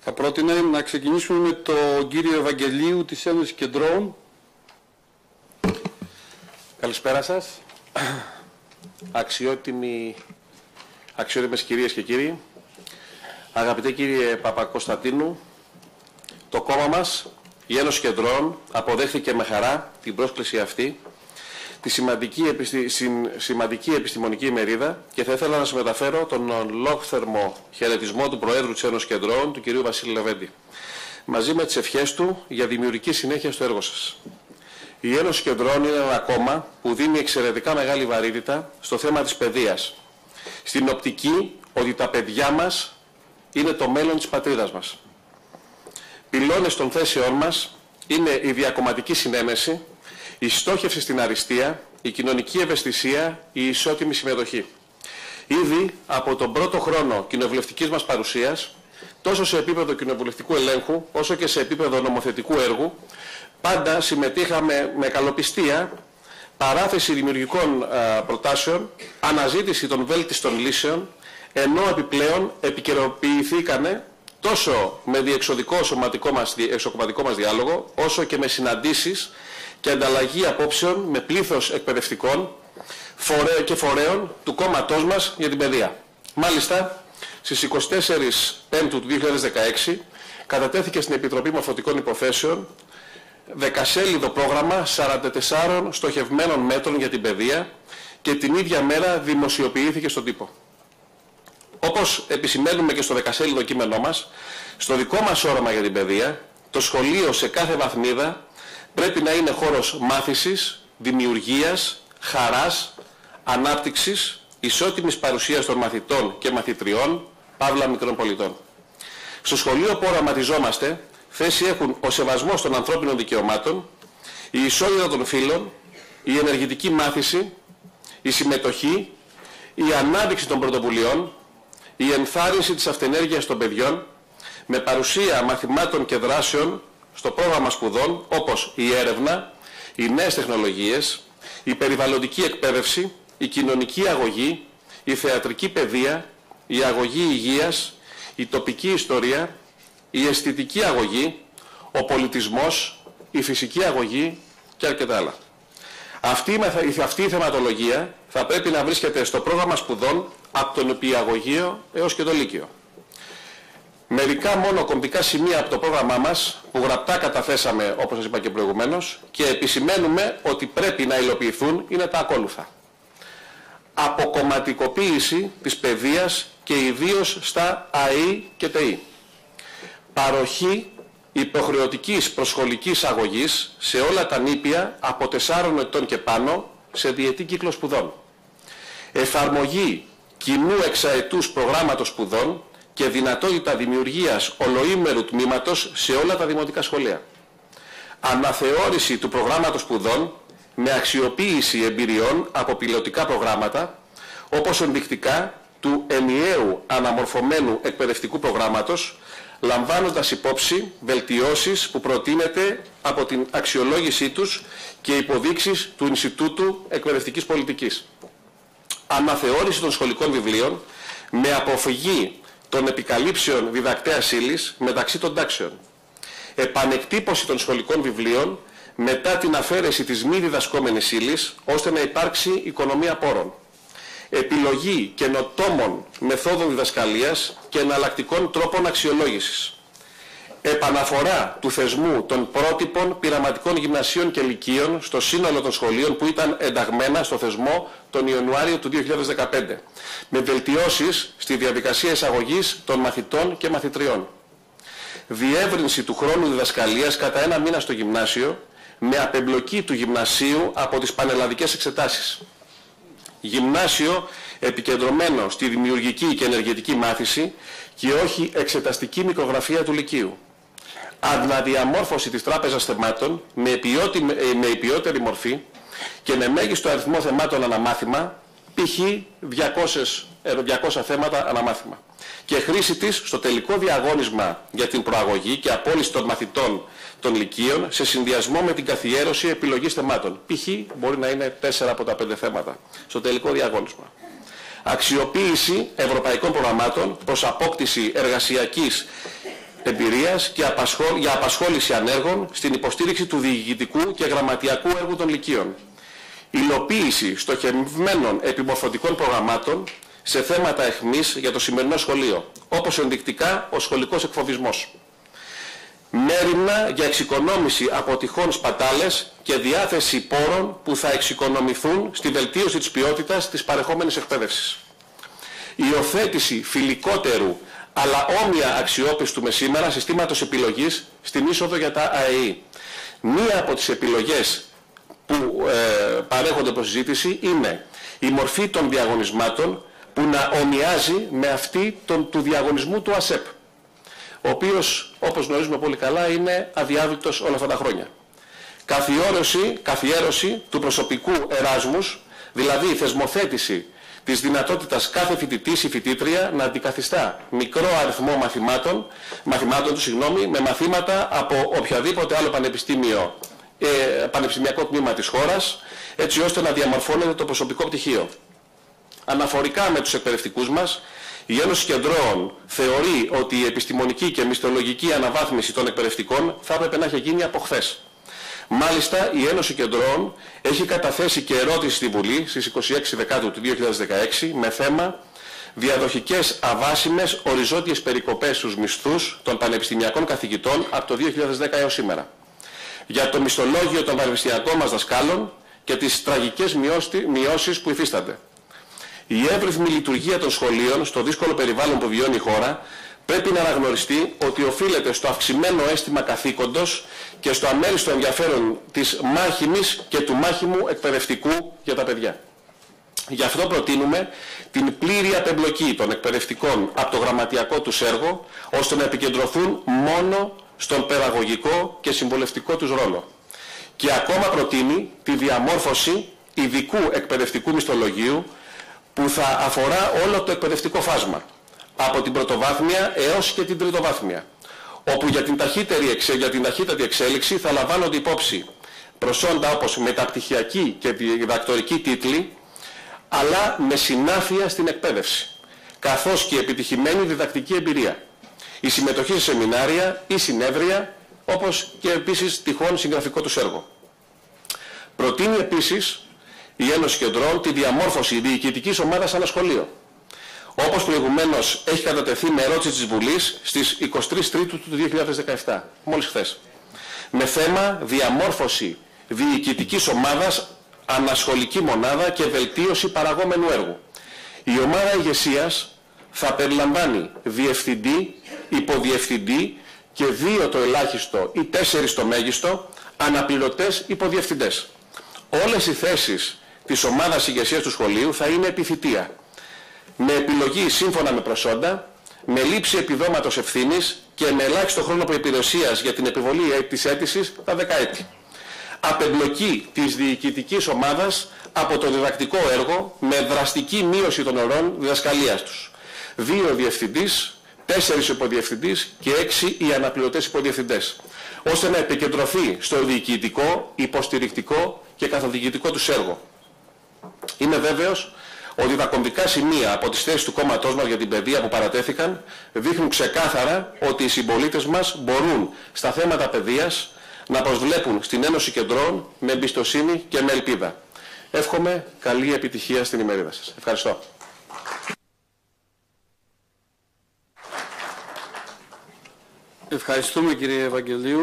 Θα πρότεινα να ξεκινήσουμε με τον κύριο Ευαγγελίου της Ένωσης Κεντρών. Καλησπέρα σας. Αξιότιμες κυρίες και κύριοι. Αγαπητέ κύριε Παπακοσταντίνου, το κόμμα μας, η Ένωση Κεντρών, αποδέχθηκε με χαρά την πρόσκληση αυτή, τη σημαντική επιστημονική ημερίδα, και θα ήθελα να σας μεταφέρω τον ολόθερμο χαιρετισμό του Προέδρου της Ένωσης Κεντρών, του κυρίου Βασίλη Λεβέντη, μαζί με τις ευχές του για δημιουργική συνέχεια στο έργο σας. Η Ένωση Κεντρών είναι ένα κόμμα που δίνει εξαιρετικά μεγάλη βαρύτητα στο θέμα της παιδείας, στην οπτική ότι τα παιδιά μας είναι το μέλλον της πατρίδας μας. Πυλώνες των θέσεών μας είναι η διακομματική συνένεση, η στόχευση στην αριστεία, η κοινωνική ευαισθησία, η ισότιμη συμμετοχή. Ήδη από τον πρώτο χρόνο κοινοβουλευτικής μας παρουσίας, τόσο σε επίπεδο κοινοβουλευτικού ελέγχου, όσο και σε επίπεδο νομοθετικού έργου, πάντα συμμετείχαμε με καλοπιστία, παράθεση δημιουργικών προτάσεων, αναζήτηση των βέλτιστων λύσεων, ενώ επιπλέον επικαιροποιηθήκανε τόσο με διεξοδικό εξοκομματικό μας διάλογο, όσο και με συναντήσεις και ανταλλαγή απόψεων με πλήθος εκπαιδευτικών και φορέων του κόμματός μας για την παιδεία. Μάλιστα, στις 24 Πέμπτου του 2016 κατατέθηκε στην Επιτροπή Μορφωτικών Υποθέσεων δεκασέλιδο πρόγραμμα 44 στοχευμένων μέτρων για την παιδεία και την ίδια μέρα δημοσιοποιήθηκε στον τύπο. Όπως επισημαίνουμε και στο δεκασέλιδο κείμενό μας, στο δικό μας όραμα για την παιδεία, το σχολείο σε κάθε βαθμίδα πρέπει να είναι χώρος μάθησης, δημιουργίας, χαράς, ανάπτυξης, ισότιμης παρουσίας των μαθητών και μαθητριών, παύλα μικρών πολιτών. Στο σχολείο που οραματιζόμαστε, θέση έχουν ο σεβασμός των ανθρώπινων δικαιωμάτων, η ισότητα των φύλων, η ενεργητική μάθηση, η συμμετοχή, η ανάδειξη των πρωτοβουλειών, η ενθάρρυνση της αυτενέργειας των παιδιών, με παρουσία μαθημάτων και δράσεων στο πρόγραμμα σπουδών, όπως η έρευνα, οι νέες τεχνολογίες, η περιβαλλοντική εκπαίδευση, η κοινωνική αγωγή, η θεατρική παιδεία, η αγωγή υγείας, η τοπική ιστορία, η αισθητική αγωγή, ο πολιτισμός, η φυσική αγωγή και αρκετά άλλα. Αυτή η θεματολογία θα πρέπει να βρίσκεται στο πρόγραμμα σπουδών από τον νηπιαγωγείο έως και το λύκειο. Μερικά μόνο κομβικά σημεία από το πρόγραμμά μας που γραπτά καταθέσαμε, όπως σας είπα και προηγουμένως, και επισημαίνουμε ότι πρέπει να υλοποιηθούν είναι τα ακόλουθα. Αποκομματικοποίηση της παιδείας και ιδίως στα ΑΕΗ και ΤΕΗ. Παροχή υποχρεωτικής προσχολικής αγωγής σε όλα τα νήπια από 4 ετών και πάνω σε διετή κύκλο σπουδών. Εφαρμογή κοινού εξαετούς προγράμματος σπουδών και δυνατότητα δημιουργίας ολοήμερου τμήματος σε όλα τα δημοτικά σχολεία. Αναθεώρηση του προγράμματος σπουδών με αξιοποίηση εμπειριών από πιλωτικά προγράμματα, όπως ενδεικτικά του ενιαίου αναμορφωμένου εκπαιδευτικού προγράμματος, λαμβάνοντας υπόψη βελτιώσεις που προτείνεται από την αξιολόγησή τους και υποδείξεις του Ινστιτούτου Εκπαιδευτικής Πολιτικής. Αναθεώρηση των σχολικών βιβλίων με αποφυγή των επικαλύψεων διδακτέας ύλης μεταξύ των τάξεων. Επανεκτύπωση των σχολικών βιβλίων μετά την αφαίρεση της μη διδασκόμενης ύλης, ώστε να υπάρξει οικονομία πόρων. Επιλογή καινοτόμων μεθόδων διδασκαλίας και εναλλακτικών τρόπων αξιολόγησης. Επαναφορά του θεσμού των πρότυπων πειραματικών γυμνασίων και λυκείων στο σύνολο των σχολείων που ήταν ενταγμένα στο θεσμό τον Ιανουάριο του 2015, με βελτιώσεις στη διαδικασία εισαγωγής των μαθητών και μαθητριών. Διεύρυνση του χρόνου διδασκαλίας κατά 1 μήνα στο γυμνάσιο, με απεμπλοκή του γυμνασίου από τις πανελλαδικές εξετάσεις. Γυμνάσιο επικεντρωμένο στη δημιουργική και ενεργητική μάθηση και όχι εξεταστική μικρογραφία του λυκείου. Αναδιαμόρφωση της τράπεζας θεμάτων με ποιότερη μορφή και με μέγιστο αριθμό θεμάτων αναμάθημα, π.χ. 200 θέματα αναμάθημα. Και χρήση της στο τελικό διαγώνισμα για την προαγωγή και απόλυση των μαθητών των λυκείων σε συνδυασμό με την καθιέρωση επιλογής θεμάτων. Π.χ. μπορεί να είναι 4 από τα 5 θέματα στο τελικό διαγώνισμα. Αξιοποίηση ευρωπαϊκών προγραμμάτων προς απόκτηση εργασιακής εμπειρίας και για απασχόληση ανέργων στην υποστήριξη του διοικητικού και γραμματιακού έργου των λυκείων. Υλοποίηση στοχευμένων επιμορφωτικών προγραμμάτων σε θέματα αιχμής για το σημερινό σχολείο, όπως ενδεικτικά ο σχολικός εκφοβισμός. Μέριμνα για εξοικονόμηση από τυχόν σπατάλες και διάθεση πόρων που θα εξοικονομηθούν στη βελτίωση της ποιότητας της παρεχόμενης εκπαίδευσης. Υιοθέτηση φιλικότερου αλλά όμοια αξιόπιστου με σήμερα συστήματος επιλογής στην είσοδο για τα ΑΕΗ. Μία από τις επιλογές που παρέχονται προς συζήτηση είναι η μορφή των διαγωνισμάτων που να ομοιάζει με αυτή του διαγωνισμού του ΑΣΕΠ, ο οποίος, όπως γνωρίζουμε πολύ καλά, είναι αδιάβλητος όλα αυτά τα χρόνια. Καθιέρωση του προσωπικού εράσμους, δηλαδή η θεσμοθέτηση της δυνατότητας κάθε φοιτητής ή φοιτήτρια να αντικαθιστά μικρό αριθμό με μαθήματα από οποιαδήποτε άλλο πανεπιστημιακό τμήμα της χώρας, έτσι ώστε να διαμορφώνεται το προσωπικό πτυχίο. Αναφορικά με τους εκπαιδευτικούς μας, η Ένωση Κεντρώων θεωρεί ότι η επιστημονική και μισθολογική αναβάθμιση των εκπαιδευτικών θα έπρεπε να έχει γίνει από χθες. Μάλιστα, η Ένωση Κεντρώων έχει καταθέσει και ερώτηση στη Βουλή στις 26 Δεκάτου του 2016 με θέμα διαδοχικές αβάσιμες οριζόντιες περικοπές στους μισθούς των πανεπιστημιακών καθηγητών από το 2010 έως σήμερα, για το μισθολόγιο των πανεπιστημιακών μας δασκάλων και τις τραγικές μειώσεις που υφίστανται. Η εύρυθμη λειτουργία των σχολείων στο δύσκολο περιβάλλον που βιώνει η χώρα πρέπει να αναγνωριστεί ότι οφείλεται στο αυξημένο αίσθημα καθήκοντος και στο αμέριστο ενδιαφέρον της μάχημης και του μάχημου εκπαιδευτικού για τα παιδιά. Γι' αυτό προτείνουμε την πλήρη απεμπλοκή των εκπαιδευτικών από το γραμματιακό τους έργο, ώστε να επικεντρωθούν μόνο στον παιδαγωγικό και συμβουλευτικό τους ρόλο. Και ακόμα προτείνει τη διαμόρφωση ειδικού εκπαιδευτικού μισθολογίου που θα αφορά όλο το εκπαιδευτικό φάσμα, από την πρωτοβάθμια έως και την τριτοβάθμια, όπου για την ταχύτατη εξέλιξη θα λαμβάνονται υπόψη προσόντα όπως μεταπτυχιακή και διδακτορική τίτλοι, αλλά με συνάφεια στην εκπαίδευση, καθώς και επιτυχημένη διδακτική εμπειρία, η συμμετοχή σε σεμινάρια ή συνέδρια, όπως και επίσης τυχόν συγγραφικό τους έργο. Προτείνει επίσης η Ένωση Κεντρών τη διαμόρφωση διοικητικής ομάδας ανά σχολείο, όπως προηγουμένως έχει κατατεθεί με ερώτηση της Βουλής στις 23 Τρίτου του 2017, μόλις χθες, με θέμα διαμόρφωση διοικητικής ομάδας ανασχολική μονάδα και βελτίωση παραγόμενου έργου. Η ομάδα ηγεσίας θα περιλαμβάνει διευθυντή, υποδιευθυντή και 2 το ελάχιστο ή 4 το μέγιστο αναπληρωτές υποδιευθυντές. Όλες οι θέσεις της ομάδας ηγεσίας του σχολείου θα είναι επιθητεία, με επιλογή σύμφωνα με προσόντα, με λήψη επιδόματος ευθύνης και με ελάχιστο χρόνο προϋπηρεσίας για την επιβολή της αίτησης τα 10 έτη. Απεμπλοκή της διοικητικής ομάδας από το διδακτικό έργο με δραστική μείωση των ωρών διδασκαλίας τους. 2 διευθυντής, 4 υποδιευθυντής και 6 οι αναπληρωτές υποδιευθυντές, ώστε να επικεντρωθεί στο διοικητικό, υποστηρικτικό και καθοδηγητικό τους έργο. Είμαι βέβαιος ότι τα κομβικά σημεία από τις θέσεις του κόμματός μας για την παιδεία που παρατέθηκαν δείχνουν ξεκάθαρα ότι οι συμπολίτες μας μπορούν στα θέματα παιδείας να προσβλέπουν στην Ένωση Κεντρών με εμπιστοσύνη και με ελπίδα. Εύχομαι καλή επιτυχία στην ημερίδα σας. Ευχαριστώ. Ευχαριστούμε κύριε Ευαγγελίου.